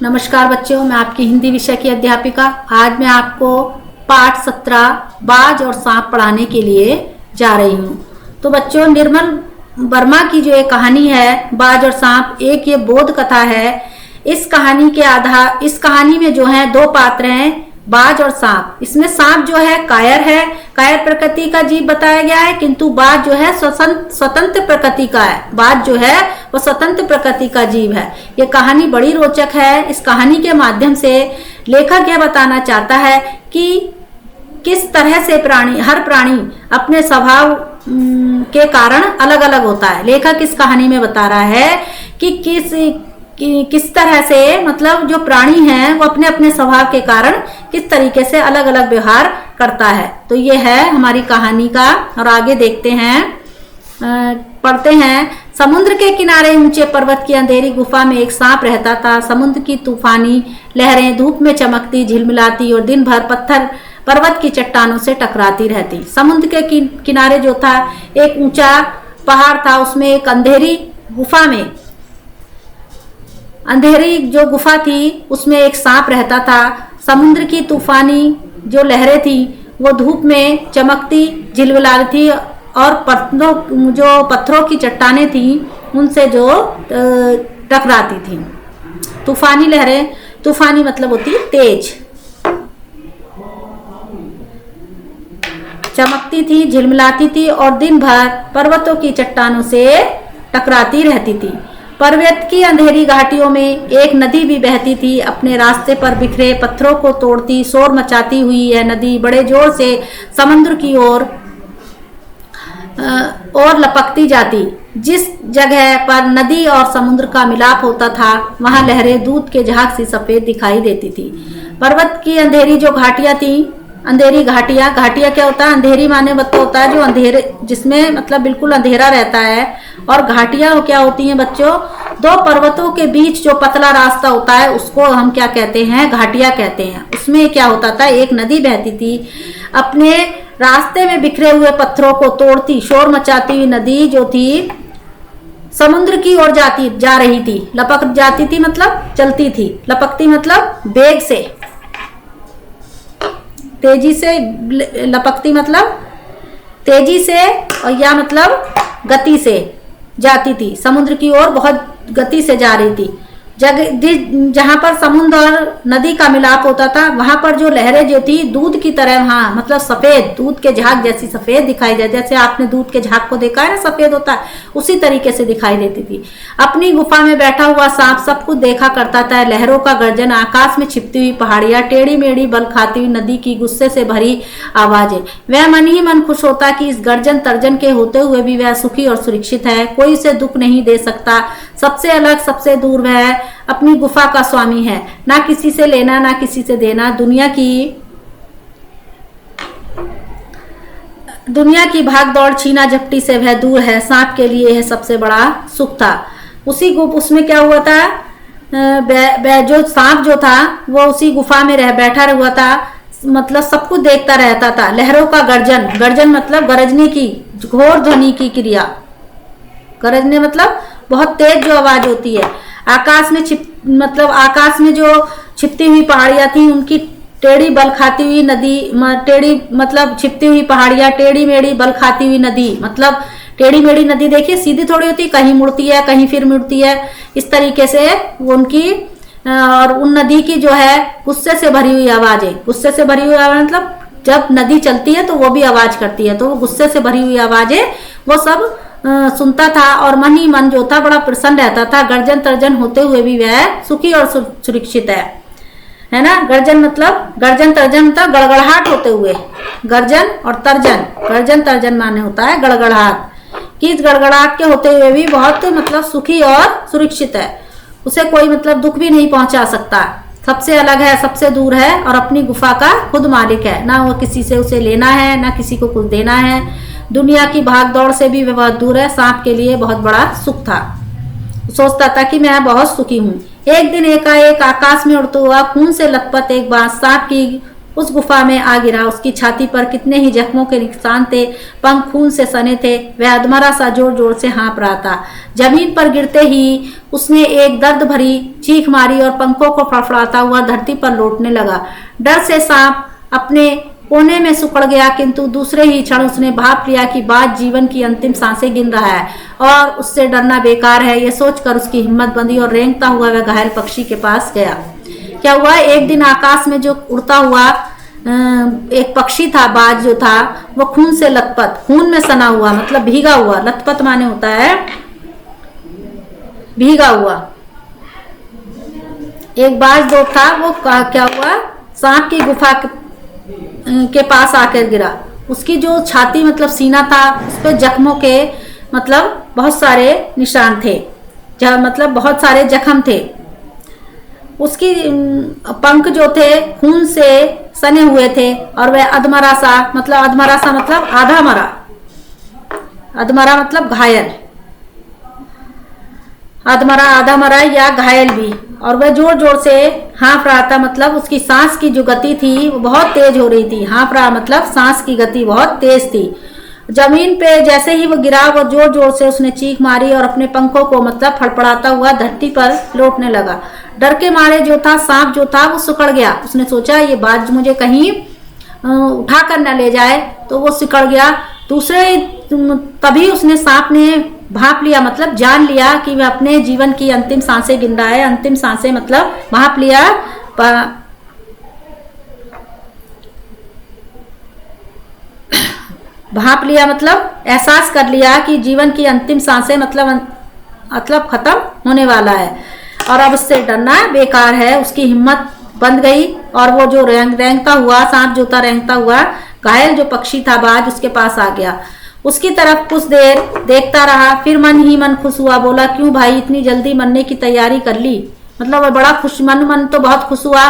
नमस्कार बच्चों, मैं आपकी हिंदी विषय की अध्यापिका। आज मैं आपको पाठ 17 बाज और सांप पढ़ाने के लिए जा रही हूँ। तो बच्चों, निर्मल वर्मा की जो एक कहानी है बाज और सांप, एक ये बोध कथा है। इस कहानी में जो है दो पात्र हैं, बाज और सांप। इसमें सांप जो है कायर प्रकृति का जीव बताया गया है, किंतु बाज जो है स्वतंत्र प्रकृति का है। बाज जो है वो स्वतंत्र प्रकृति का जीव है। ये कहानी बड़ी रोचक है। इस कहानी के माध्यम से लेखक यह बताना चाहता है कि किस तरह से हर प्राणी अपने स्वभाव के कारण अलग अलग होता है। लेखक इस कहानी में बता रहा है कि किस तरह से मतलब जो प्राणी हैं वो अपने अपने स्वभाव के कारण किस तरीके से अलग अलग व्यवहार करता है। तो ये है हमारी कहानी का, और आगे देखते हैं, पढ़ते हैं। समुद्र के किनारे ऊंचे पर्वत की अंधेरी गुफा में एक सांप रहता था। समुद्र की तूफानी लहरें धूप में चमकती झिलमिलाती और दिन भर पर्वत की चट्टानों से टकराती रहती। समुद्र के किनारे जो था एक ऊंचा पहाड़ था, उसमें एक अंधेरी जो गुफा थी उसमें एक सांप रहता था। समुद्र की तूफानी जो लहरें थी वो धूप में चमकती झिलमिलाती थी और पत्थरों की चट्टानें थी उनसे जो टकराती थी। तूफानी लहरें, तूफानी मतलब होती तेज, चमकती थी, झिलमिलाती थी और दिन भर पर्वतों की चट्टानों से टकराती रहती थी। पर्वत की अंधेरी घाटियों में एक नदी भी बहती थी। अपने रास्ते पर बिखरे पत्थरों को तोड़ती, शोर मचाती हुई यह नदी बड़े जोर से समुद्र की ओर लपकती जाती। जिस जगह पर नदी और समुद्र का मिलाप होता था वहां लहरें दूध के झाग सी सफेद दिखाई देती थी। पर्वत की अंधेरी जो घाटियां थी, अंधेरी घाटियां क्या होता है? अंधेरी माने मतलब होता है जो अंधेरे, जिसमें मतलब बिल्कुल अंधेरा रहता है। और घाटियां क्या होती हैं बच्चों? दो पर्वतों के बीच जो पतला रास्ता होता है उसको हम क्या कहते हैं? घाटियां कहते हैं। उसमें क्या होता था, एक नदी बहती थी। अपने रास्ते में बिखरे हुए पत्थरों को तोड़ती, शोर मचाती हुई नदी जो थी समुद्र की ओर जा रही थी। लपक जाती थी मतलब चलती थी, लपकती मतलब वेग से, तेजी से, लपकती मतलब तेजी से, और या मतलब गति से जाती थी। समुद्र की ओर बहुत गति से जा रही थी। जहां पर समुद्र और नदी का मिलाप होता था वहां पर जो लहरें जो थी दूध की तरह, हाँ मतलब सफेद, दूध के झाग जैसी सफेद दिखाई देती। जैसे आपने दूध के झाग को देखा है ना, सफेद होता है, उसी तरीके से दिखाई देती थी। अपनी गुफा में बैठा हुआ सांप सब कुछ देखा करता था। लहरों का गर्जन, आकाश में छिपती हुई पहाड़ियां, टेढ़ी मेढ़ी बल खाती हुई नदी की गुस्से से भरी आवाजें। वह मन ही मन खुश होता कि इस गर्जन तर्जन के होते हुए भी वह सुखी और सुरक्षित है। कोई उसे दुख नहीं दे सकता। सबसे अलग, सबसे दूर वह अपनी गुफा का स्वामी है। ना किसी से लेना, ना किसी से देना। दुनिया की भाग दौड़, छीना झपटी से वह दूर है। सांप के लिए यह सबसे बड़ा सुख था। उसमें क्या हुआ था, जो सांप जो था वो उसी गुफा में बैठा हुआ था, मतलब सब कुछ देखता रहता था। लहरों का गर्जन मतलब गरजने की, घोर ध्वनि की क्रिया। गरजने मतलब बहुत तेज जो आवाज होती है। आकाश में जो छिपती हुई पहाड़ियां थी उनकी टेढ़ी बल खाती हुई नदी, टेढ़ी मतलब छिपती हुई पहाड़ियां, टेढ़ी मेढ़ी बल खाती हुई नदी, मतलब टेढ़ी मेढ़ी नदी देखिए सीधी थोड़ी होती, कहीं मुड़ती है, कहीं फिर मुड़ती है, इस तरीके से उनकी, और उन नदी की जो है गुस्से से भरी हुई आवाजें। गुस्से से भरी हुई आवाज मतलब जब नदी चलती है तो वो भी आवाज करती है, तो गुस्से से भरी हुई आवाजें वो सब सुनता था और मन ही मन जो था बड़ा प्रसन्न रहता था। गर्जन तर्जन होते हुए भी वह सुखी और सुरक्षित है ना। गर्जन तर्जन मतलब गड़गड़ाहट होते हुए। गर्जन तर्जन माने होता है गड़गड़ाहट, कि इस गड़गड़ाहट के होते हुए भी बहुत मतलब सुखी और सुरक्षित है। उसे कोई मतलब दुख भी नहीं पहुंचा सकता। सबसे अलग है, सबसे दूर है और अपनी गुफा का खुद मालिक है। ना वो किसी से उसे लेना है, ना किसी को कुछ देना है। दुनिया की भाग दौड़ से भी वह बहुत दूर है। सांप के लिए बहुत बड़ा सुख था। सोचता था कि मैं बहुत सुखी हूँ। एक दिन एकाएक आकाश में उड़ता हुआ खून से लथपथ एक बांस सांप की उस गुफा में आ गिरा। उसकी छाती पर कितने ही जख्मों के निशान थे, पंख खून से सने थे। वह अधमरा सा जोर जोर से हाँफ रहा था। जमीन पर गिरते ही उसने एक दर्द भरी चीख मारी और पंखों को फड़फड़ाता हुआ धरती पर लौटने लगा। डर से सांप अपने कोने में सुकड़ गया, किंतु दूसरे ही क्षण उसने भाप लिया कि बाज जीवन की अंतिम सांसें गिन रहा है और उससे डरना बेकार है। यह सोचकर उसकी हिम्मत बंधी और रेंगता हुआ वह घायल पक्षी के पास गया। क्या हुआ, एक दिन आकाश में जो उड़ता हुआ एक पक्षी था, बाज जो था, वो खून से लथपथ, खून में सना हुआ मतलब भीगा हुआ, लथपथ माने होता है भीगा हुआ। एक बाज जो था वो क्या हुआ, सांप की गुफा के पास आकर गिरा। उसकी जो छाती मतलब सीना था, उस पर जख्मों के मतलब बहुत सारे निशान थे, मतलब बहुत सारे जख्म थे। उसकी पंख जो थे खून से सने हुए थे और वह अधमरा सा मतलब आधा मरा, अधमरा मतलब घायल, अधमरा आधा मरा या घायल भी। और वह जोर जोर से हाँफ रहा था, मतलब उसकी सांस की जो गति थी वो बहुत तेज हो रही थी। हाँफ रहा मतलब सांस की गति बहुत तेज थी। जमीन पे जैसे ही वो गिरा, वो जोर जोर से उसने चीख मारी और अपने पंखों को मतलब फड़फड़ाता हुआ धरती पर लौटने लगा। डर के मारे जो था सांप जो था वो सिकड़ गया। उसने सोचा ये बाज मुझे कहीं उठा कर न ले जाए, तो वो सिकड़ गया। तभी उसने सांप ने भाप लिया मतलब जान लिया कि वह अपने जीवन की अंतिम सांसें गिन रहा है। अंतिम सांसें मतलब भाप लिया, भाप लिया मतलब एहसास कर लिया कि जीवन की अंतिम सांसें मतलब खत्म होने वाला है और अब उससे डरना बेकार है। उसकी हिम्मत बंध गई और वो जो रेंगता हुआ सांप जो था, रेंगता हुआ घायल जो पक्षी था बाज, उसके पास आ गया। उसकी तरफ कुछ देर देखता रहा, फिर मन ही मन खुश हुआ। बोला, क्यों भाई इतनी जल्दी मरने की तैयारी कर ली? मतलब वह बड़ा खुश, मन तो बहुत खुश हुआ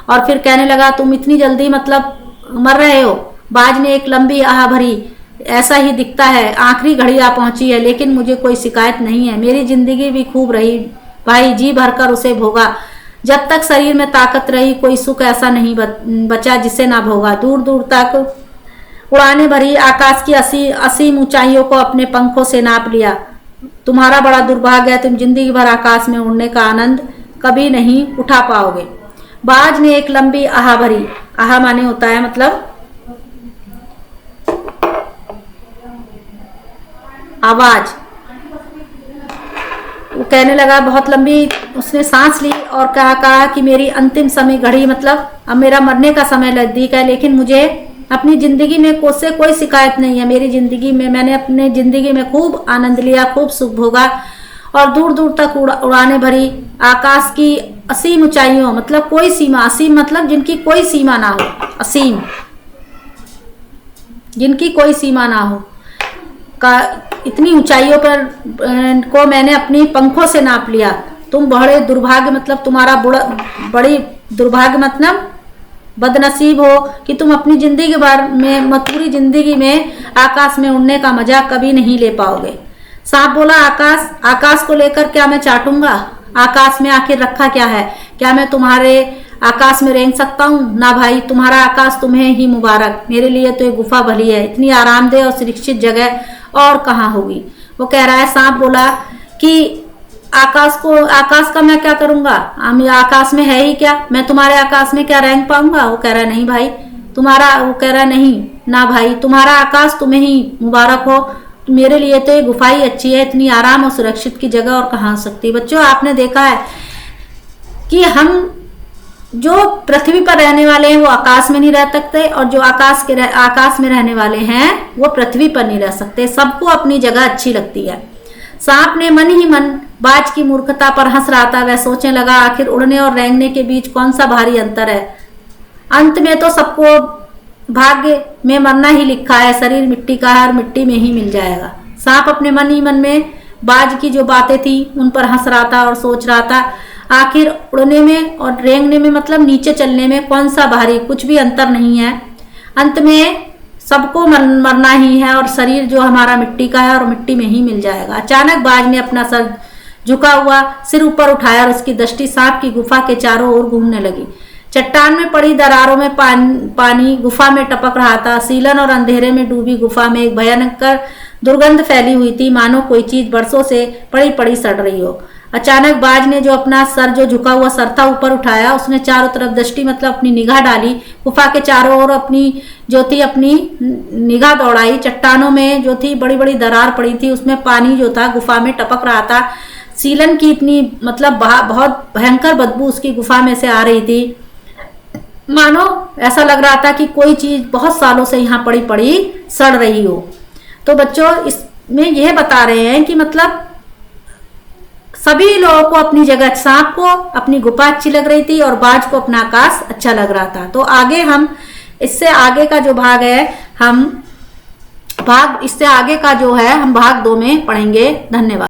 और फिर कहने लगा, तुम इतनी जल्दी मतलब मर रहे हो? बाज ने एक लंबी आह भरी, ऐसा ही दिखता है, आखिरी घड़ी आ पहुंची है, लेकिन मुझे कोई शिकायत नहीं है। मेरी जिंदगी भी खूब रही भाई, जी भरकर उसे भोगा। जब तक शरीर में ताकत रही, कोई सुख ऐसा नहीं बचा जिसे ना भोगा। दूर दूर तक उड़ाने भरी आकाश की असीम ऊंचाइयों को अपने पंखों से नाप लिया। तुम्हारा बड़ा दुर्भाग्य है, तुम जिंदगी भर आकाश में उड़ने का आनंद कभी नहीं उठा पाओगे। बाज ने एक लंबी आह भरी, आह माने होता है मतलब आवाज। वो कहने लगा, बहुत लंबी उसने सांस ली और कहा कि मेरी अंतिम समय घड़ी मतलब अब मेरा मरने का समय नजदीक है, लेकिन मुझे अपनी जिंदगी में कोई शिकायत नहीं है। मेरी जिंदगी में मैंने अपने जिंदगी में खूब आनंद लिया, खूब सुख भोगा और दूर दूर तक उड़ाने भरी आकाश की असीम ऊंचाइयों मतलब कोई सीमा, असीम मतलब जिनकी कोई सीमा ना हो, असीम जिनकी कोई सीमा ना हो का इतनी ऊंचाइयों पर को मैंने अपनी पंखों से नाप लिया। तुम बड़े दुर्भाग्य मतलब तुम्हारा बड़ी दुर्भाग्य मतलब बदनसीब हो कि तुम अपनी जिंदगी भर में पूरी जिंदगी में आकाश में उड़ने का मजा कभी नहीं ले पाओगे। सांप बोला, आकाश को लेकर क्या मैं चाटूंगा? आकाश में आखिर रखा क्या है? क्या मैं तुम्हारे आकाश में रेंग सकता हूँ? ना भाई, तुम्हारा आकाश तुम्हें ही मुबारक। मेरे लिए तो ये गुफा भली है, इतनी आरामदेह और सुरक्षित जगह और कहाँ होगी। वो कह रहा है, सांप बोला कि आकाश का मैं क्या करूंगा? आकाश में है ही क्या? मैं तुम्हारे आकाश में क्या रेंग पाऊंगा? वो कह रहा है, नहीं भाई तुम्हारा, वो कह रहा है नहीं ना भाई, तुम्हारा आकाश तुम्हें ही मुबारक हो। मेरे लिए तो ये गुफा ही अच्छी है, इतनी आराम और सुरक्षित की जगह और कहाँ हो सकती है। बच्चों, आपने देखा है कि हम जो पृथ्वी पर रहने वाले हैं वो आकाश में नहीं रह सकते और जो आकाश में रहने वाले हैं वो पृथ्वी पर नहीं रह सकते। सबको अपनी जगह अच्छी लगती है। सांप ने मन ही मन बाज की मूर्खता पर हंस रहा था। वह सोचने लगा, आखिर उड़ने और रेंगने के बीच कौन सा भारी अंतर है? अंत में तो सबको भाग्य में मरना ही लिखा है। शरीर मिट्टी का है और मिट्टी में ही मिल जाएगा। सांप अपने मन ही मन में बाज की जो बातें थी उन पर हंस रहा था और सोच रहा था, आखिर उड़ने में और रेंगने में मतलब नीचे चलने में कौन सा भारी, कुछ भी अंतर नहीं है। अंत में सबको मरना ही है और शरीर जो हमारा मिट्टी का है और मिट्टी में ही मिल जाएगा। अचानक बाज ने अपना सर झुका हुआ सिर ऊपर उठाया और उसकी दृष्टि सांप की गुफा के चारों ओर घूमने लगी। चट्टान में पड़ी दरारों में पानी गुफा में टपक रहा था। सीलन और अंधेरे में डूबी गुफा में एक भयंकर दुर्गंध फैली हुई थी, मानो कोई चीज बरसों से पड़ी पड़ी सड़ रही हो। अचानक बाज ने जो अपना सर, जो झुका हुआ सर था, ऊपर उठाया। उसने चारों तरफ दृष्टि मतलब अपनी निगाह डाली। गुफा के चारों ओर अपनी निगाह दौड़ाई। चट्टानों में जो थी बड़ी बड़ी दरार पड़ी थी, उसमें पानी जो था गुफा में टपक रहा था। सीलन की इतनी मतलब बहुत भयंकर बदबू उसकी गुफा में से आ रही थी, मानो ऐसा लग रहा था कि कोई चीज बहुत सालों से यहाँ पड़ी पड़ी सड़ रही हो। तो बच्चों, इसमें यह बता रहे हैं कि मतलब सभी लोगों को अपनी जगह, सांप को अपनी गुफा अच्छी लग रही थी और बाज को अपना आकाश अच्छा लग रहा था। तो आगे हम इससे आगे का जो भाग है, हम भाग 2 में पढ़ेंगे। धन्यवाद।